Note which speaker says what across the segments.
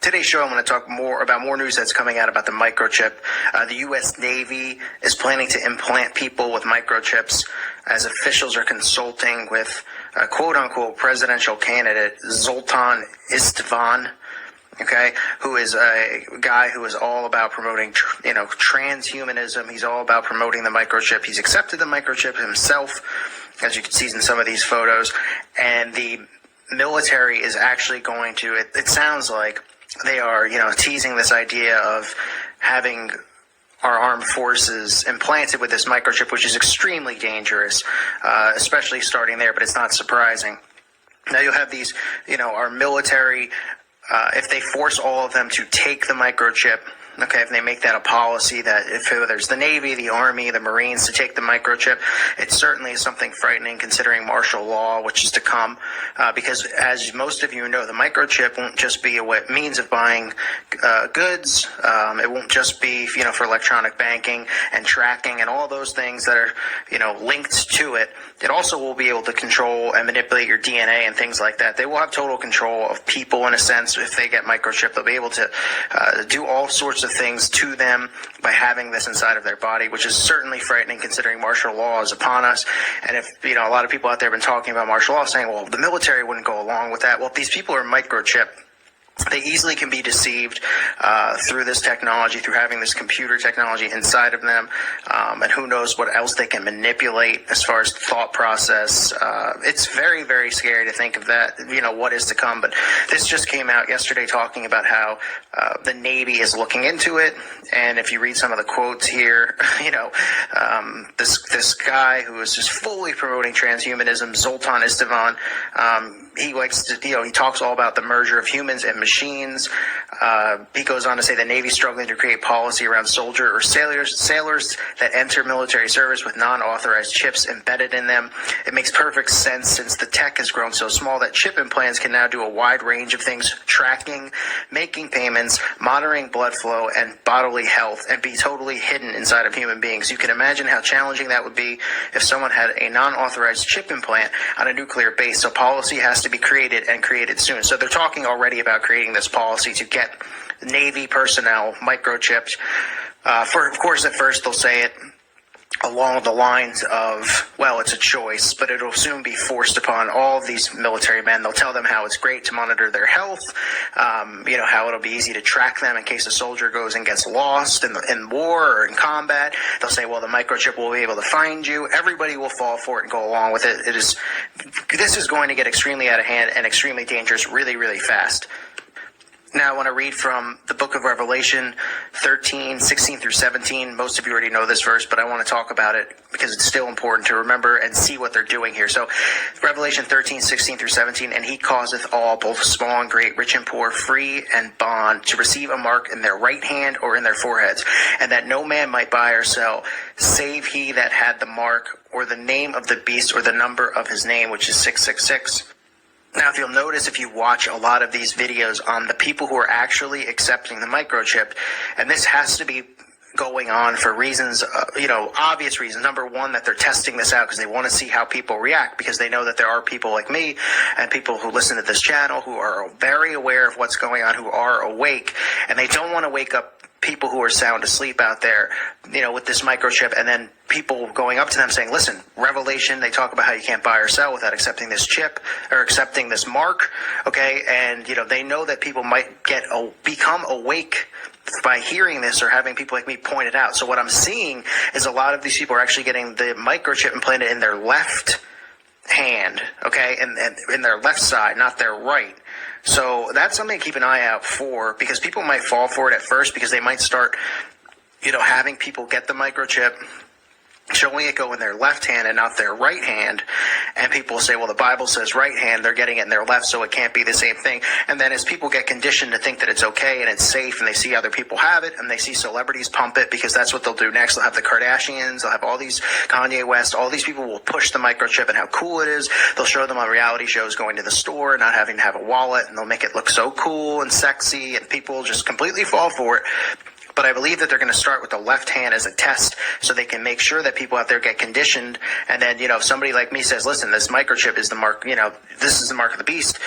Speaker 1: Today's show, I'm going to talk more news that's coming out about the microchip. The U.S. Navy is planning to implant people with microchips as officials are consulting with quote-unquote presidential candidate Zoltan Istvan, who is a guy who is all about promoting, transhumanism. He's all about promoting the microchip. He's accepted the microchip himself, as you can see in some of these photos, and the military is actually going to, it sounds like, they are, teasing this idea of having our armed forces implanted with this microchip, which is extremely dangerous, especially starting there, but it's not surprising. Now you'll have these, our military, if they force all of them to take the microchip, if they make that a policy that if there's the Navy, the Army, the Marines to take the microchip, it certainly is something frightening considering martial law, which is to come, because as most of you know, the microchip won't just be a means of buying goods. It won't just be, for electronic banking and tracking and all those things that are, linked to it. It also will be able to control and manipulate your DNA and things like that. They will have total control of people in a sense. If they get microchipped, they'll be able to do all sorts of things to them by having this inside of their body, which is certainly frightening considering martial law is upon us. And if, a lot of people out there have been talking about martial law saying, well, the military wouldn't go along with that. Well, if these people are microchipped, they easily can be deceived through this technology, through having this computer technology inside of them, and who knows what else they can manipulate as far as thought process. It's very, very scary to think of that, what is to come. But this just came out yesterday talking about how the Navy is looking into it. And if you read some of the quotes here, this guy who is just fully promoting transhumanism, Zoltan Istvan, he likes to, he talks all about the merger of humans and machines. He goes on to say the Navy is struggling to create policy around soldier or sailors that enter military service with non-authorized chips embedded in them. It makes perfect sense since the tech has grown so small that chip implants can now do a wide range of things, tracking, making payments, monitoring blood flow and bodily health, and be totally hidden inside of human beings. You can imagine how challenging that would be if someone had a non-authorized chip implant on a nuclear base. So policy has to be created and created soon. So they're talking already about creating this policy to get Navy personnel microchipped. Of course, at first they'll say it along the lines of, well, it's a choice, but it'll soon be forced upon all of these military men. They'll tell them how it's great to monitor their health, how it'll be easy to track them in case a soldier goes and gets lost in war or in combat. They'll say, well, the microchip will be able to find you. Everybody will fall for it and go along with it. This is going to get extremely out of hand and extremely dangerous really, really fast. Now, I want to read from the book of Revelation 13, 16 through 17. Most of you already know this verse, but I want to talk about it because it's still important to remember and see what they're doing here. So, Revelation 13, 16 through 17, and he causeth all, both small and great, rich and poor, free and bond, to receive a mark in their right hand or in their foreheads, and that no man might buy or sell, save he that had the mark, or the name of the beast, or the number of his name, which is 666. Now, if you'll notice, if you watch a lot of these videos on the people who are actually accepting the microchip, and this has to be going on for reasons, obvious reasons. Number one, that they're testing this out because they want to see how people react, because they know that there are people like me and people who listen to this channel who are very aware of what's going on, who are awake, and they don't want to wake up people who are sound asleep out there, with this microchip, and then people going up to them saying, listen, Revelation, they talk about how you can't buy or sell without accepting this chip or accepting this mark, and, they know that people might become awake by hearing this or having people like me point it out. So what I'm seeing is a lot of these people are actually getting the microchip implanted in their left hand, and in their left side, not their right. So that's something to keep an eye out for, because people might fall for it at first because they might start, having people get the microchip, showing it go in their left hand and not their right hand, and people say, well, the Bible says right hand, they're getting it in their left, so it can't be the same thing. And then as people get conditioned to think that it's okay and it's safe, and they see other people have it, and they see celebrities pump it, because that's what they'll do next. They'll have the Kardashians, they'll have all these, Kanye West, all these people will push the microchip and how cool it is. They'll show them on reality shows going to the store, not having to have a wallet, and they'll make it look so cool and sexy, and people just completely fall for it. But I believe that they're going to start with the left hand as a test so they can make sure that people out there get conditioned. And then, if somebody like me says, listen, this microchip is the mark, this is the mark of the beast,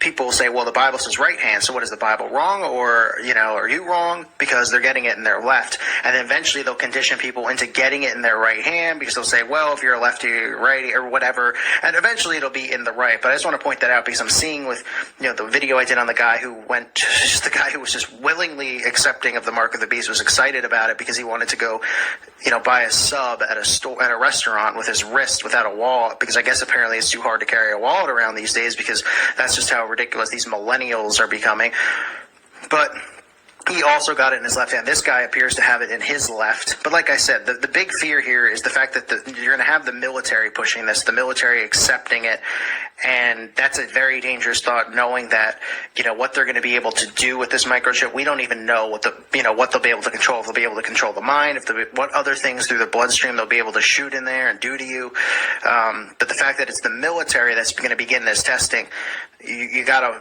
Speaker 1: people will say, well, the Bible says right hand, so what, is the Bible wrong, or, are you wrong? Because they're getting it in their left. And then eventually they'll condition people into getting it in their right hand, because they'll say, well, if you're a lefty, you're righty, or whatever, and eventually it'll be in the right. But I just want to point that out, because I'm seeing with, the video I did on the guy who was just willingly accepting of the mark of the beast, was excited about it because he wanted to go, buy a sub at a restaurant with his wrist without a wallet, because I guess apparently it's too hard to carry a wallet around these days, because that's just how ridiculous these millennials are becoming. But he also got it in his left hand. This guy appears to have it in his left. But like I said, the big fear here is the fact that you're going to have the military pushing this, the military accepting it. And that's a very dangerous thought, knowing that, what they're going to be able to do with this microchip. We don't even know what they'll be able to control. If they'll be able to control the mind, what other things through the bloodstream they'll be able to shoot in there and do to you. But the fact that it's the military that's going to begin this testing, you gotta,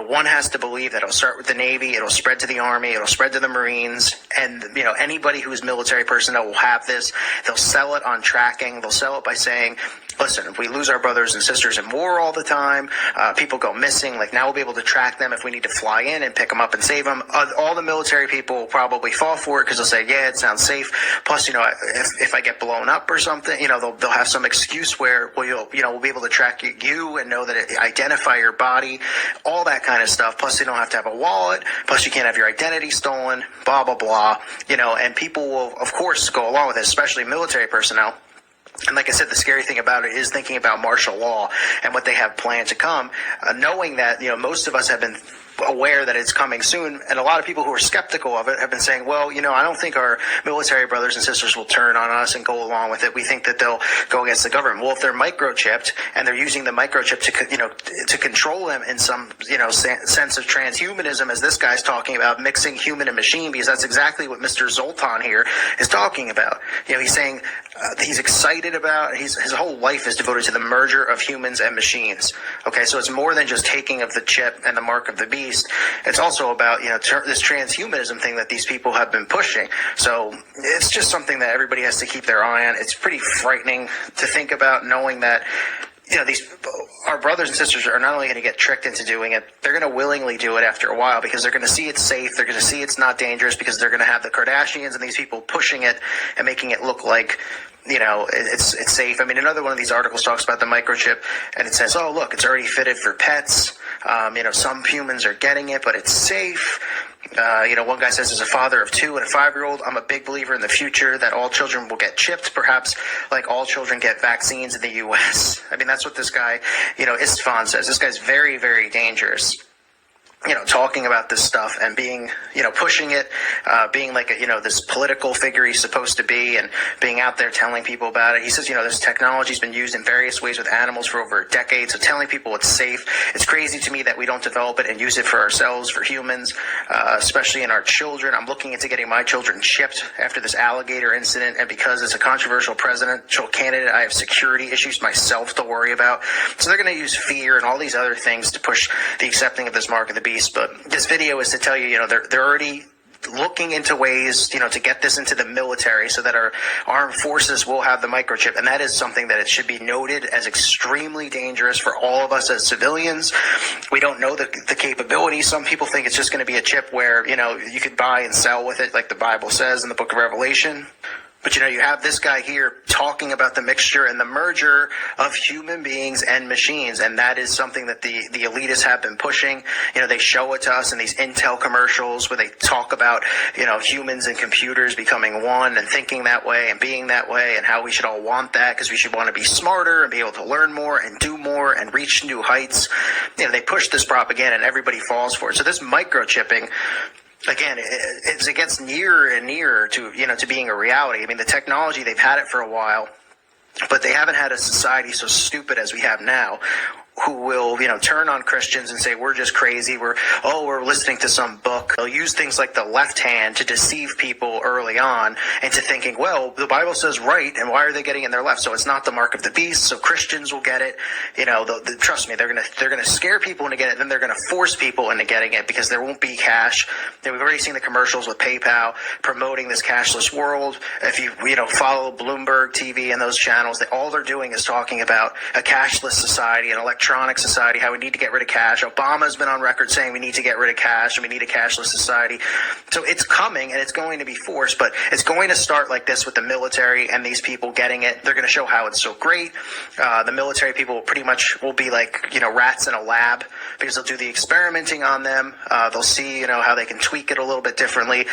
Speaker 1: one has to believe that it'll start with the Navy, it'll spread to the Army, it'll spread to the Marines, and, anybody who's military personnel will have this. They'll sell it on tracking. They'll sell it by saying, listen, if we lose our brothers and sisters in war all the time, people go missing, like now we'll be able to track them if we need to fly in and pick them up and save them. All the military people will probably fall for it, because they'll say, yeah, it sounds safe. Plus, if I get blown up or something, they'll have some excuse where, we'll be able to track you and know that identify your body, all that kind of stuff. Plus, you don't have to have a wallet. Plus, you can't have your identity stolen, blah, blah, blah. And people will, of course, go along with it, especially military personnel. And like I said, the scary thing about it is thinking about martial law and what they have planned to come, knowing that, most of us have been aware that it's coming soon, and a lot of people who are skeptical of it have been saying, well, I don't think our military brothers and sisters will turn on us and go along with it. We think that they'll go against the government. Well, if they're microchipped and they're using the microchip to control them in some sense of transhumanism, as this guy's talking about, mixing human and machine, because that's exactly what Mr. Zoltan here is talking about. He's saying he's excited about, his whole life is devoted to the merger of humans and machines. Okay, so it's more than just taking of the chip and the mark of the beast. It's also about, this transhumanism thing that these people have been pushing. So it's just something that everybody has to keep their eye on. It's pretty frightening to think about, knowing that, our brothers and sisters are not only going to get tricked into doing it, they're going to willingly do it after a while, because they're going to see it's safe. They're going to see it's not dangerous, because they're going to have the Kardashians and these people pushing it and making it look like, it's safe. I mean, another one of these articles talks about the microchip, and it says, oh, look, it's already fitted for pets. Some humans are getting it, but it's safe. One guy says, as a father of 2 and a 5-year-old, I'm a big believer in the future that all children will get chipped, perhaps like all children get vaccines in the U.S. I mean, that's what this guy, Istvan says. This guy's very, very dangerous. Talking about this stuff and being, pushing it, being like this political figure he's supposed to be, and being out there telling people about it. He says, this technology's been used in various ways with animals for over a decade, so telling people it's safe. It's crazy to me that we don't develop it and use it for ourselves, for humans, especially in our children. I'm looking into getting my children chipped after this alligator incident, and because it's a controversial presidential candidate, I have security issues myself to worry about. So they're going to use fear and all these other things to push the accepting of this mark of the beast. But this video is to tell you, they're already looking into ways, to get this into the military so that our armed forces will have the microchip. And that is something that it should be noted as extremely dangerous for all of us as civilians. We don't know the capability. Some people think it's just going to be a chip where, you could buy and sell with it, like the Bible says in the book of Revelation. But, you have this guy here talking about the mixture and the merger of human beings and machines. And that is something that the elitists have been pushing. They show it to us in these Intel commercials where they talk about, humans and computers becoming one and thinking that way and being that way, and how we should all want that because we should want to be smarter and be able to learn more and do more and reach new heights. They push this propaganda and everybody falls for it. So this microchipping, again, it gets nearer and nearer to, to being a reality. I mean, the technology, they've had it for a while, but they haven't had a society so stupid as we have now, who will, turn on Christians and say, we're just crazy. We're listening to some book. They'll use things like the left hand to deceive people early on into thinking, well, the Bible says right, and why are they getting in their left? So it's not the mark of the beast, so Christians will get it. Trust me, they're gonna scare people into getting it, then they're gonna force people into getting it because there won't be cash. We've already seen the commercials with PayPal promoting this cashless world. If you follow Bloomberg TV and those channels, all they're doing is talking about a cashless society, an electronic electronic society, how we need to get rid of cash. Obama's been on record saying we need to get rid of cash and we need a cashless society. So it's coming and it's going to be forced, but it's going to start like this with the military and these people getting it. They're going to show how it's so great. The military people pretty much will be like, rats in a lab, because they'll do the experimenting on them. They'll see, how they can tweak it a little bit differently.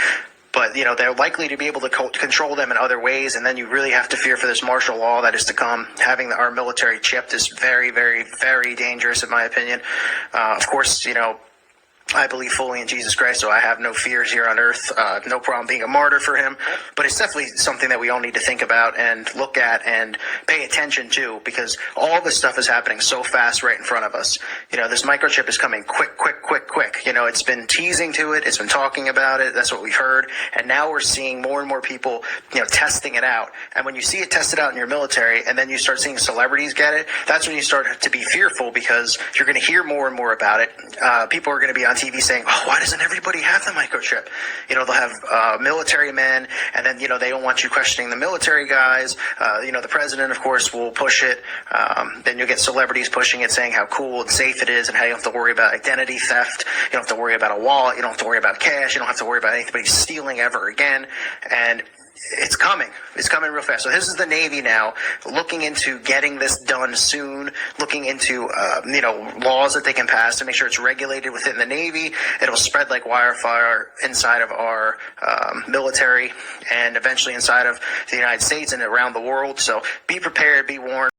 Speaker 1: But, they're likely to be able to control them in other ways. And then you really have to fear for this martial law that is to come. Having our military chipped is very, very, very dangerous, in my opinion. Of course, I believe fully in Jesus Christ, so I have no fears here on earth. No problem being a martyr for him. But it's definitely something that we all need to think about and look at and pay attention to, because all this stuff is happening so fast right in front of us. This microchip is coming quick, quick, quick, quick. It's been teasing to it. It's been talking about it. That's what we've heard. And now we're seeing more and more people, testing it out. And when you see it tested out in your military and then you start seeing celebrities get it, that's when you start to be fearful, because you're going to hear more and more about it. People are going to be on TV saying, oh, why doesn't everybody have the microchip? They'll have military men, and then, they don't want you questioning the military guys. The president, of course, will push it. Then you'll get celebrities pushing it, saying how cool and safe it is and how you don't have to worry about identity theft. You don't have to worry about a wallet. You don't have to worry about cash. You don't have to worry about anybody stealing ever again. And it's coming. It's coming real fast. So this is the Navy now looking into getting this done soon, looking into, laws that they can pass to make sure it's regulated within the Navy. It'll spread like wildfire inside of our military and eventually inside of the United States and around the world. So be prepared, be warned.